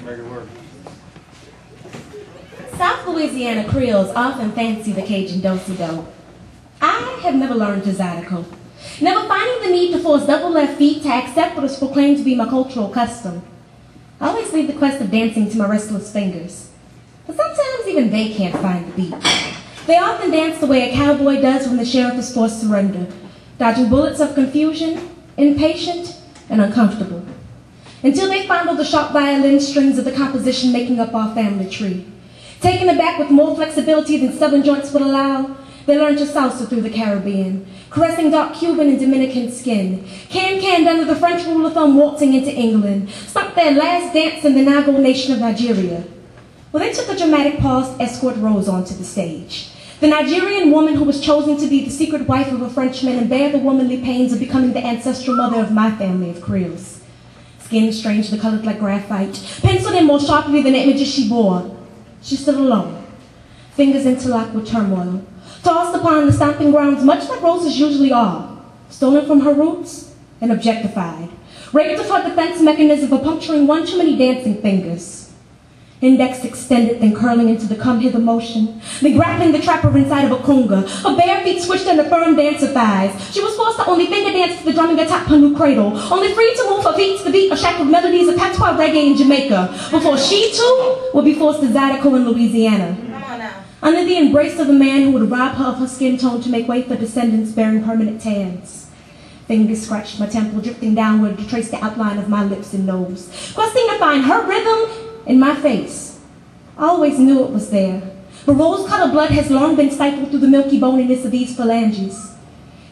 Make it work. South Louisiana Creoles often fancy the Cajun do-si-do. I have never learned to zydeco, never finding the need to force double left feet to accept what is proclaimed to be my cultural custom. I always leave the quest of dancing to my restless fingers, but sometimes even they can't find the beat. They often dance the way a cowboy does when the sheriff is forced to surrender, dodging bullets of confusion, impatient, and uncomfortable, until they fondle the sharp violin strings of the composition making up our family tree. Taken aback with more flexibility than stubborn joints would allow, they learn to salsa through the Caribbean, caressing dark Cuban and Dominican skin, can-canned under the French rule of thumb waltzing into England, stunk their last dance in the Nago nation of Nigeria. Well, they took a dramatic pause to escort Rose onto the stage, the Nigerian woman who was chosen to be the secret wife of a Frenchman and bear the womanly pains of becoming the ancestral mother of my family of Creoles. Skin strangely colored like graphite, penciled in more sharply than the images she bore. She stood alone, fingers interlocked with turmoil, tossed upon the stomping grounds much like roses usually are, stolen from her roots and objectified, raped of her defense mechanism for puncturing one too many dancing fingers. Index extended, then curling into the come-hither motion, then grappling the trapper inside of a conga, her bare feet squished under firm dancer thighs. She was forced to only finger dance to the drumming atop her new cradle, only free to move her feet to the beat of shackled melodies of patois reggae in Jamaica, before she, too, would be forced to zydeco in Louisiana. Come on now. Under the embrace of the man who would rob her of her skin tone to make way for descendants bearing permanent tans. Fingers scratched my temple, drifting downward to trace the outline of my lips and nose, questing to find her rhythm in my face. I always knew it was there, but rose-colored blood has long been stifled through the milky boniness of these phalanges.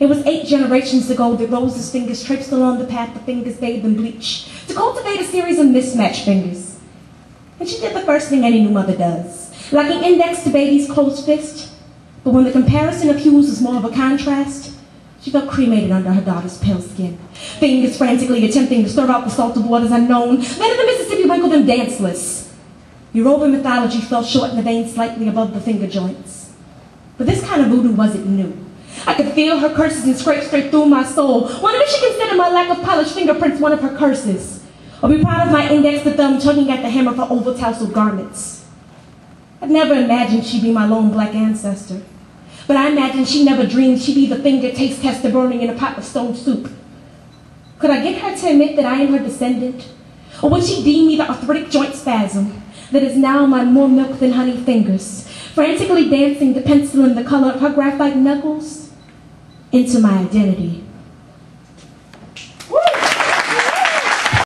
It was 8 generations ago that Rose's fingers traipsed along the path the fingers bathed in bleach to cultivate a series of mismatched fingers. And she did the first thing any new mother does, locking index to baby's closed fist. But when the comparison of hues was more of a contrast, she felt cremated under her daughter's pale skin, fingers frantically attempting to stir out the salt of waters unknown, letting the Mississippi wrinkle them danceless. Yoruba mythology fell short in the veins slightly above the finger joints. But this kind of voodoo wasn't new. I could feel her curses and scrape straight through my soul, wondering if she considered my lack of polished fingerprints one of her curses, or be proud of my index to thumb tugging at the hem of her over-tousled garments. I'd never imagined she'd be my lone black ancestor. But I imagine she never dreamed she'd be the finger taste tester burning in a pot of stone soup. Could I get her to admit that I am her descendant? Or would she deem me the arthritic joint spasm that is now my more milk than honey fingers, frantically dancing the pencil in the color of her graphite knuckles into my identity?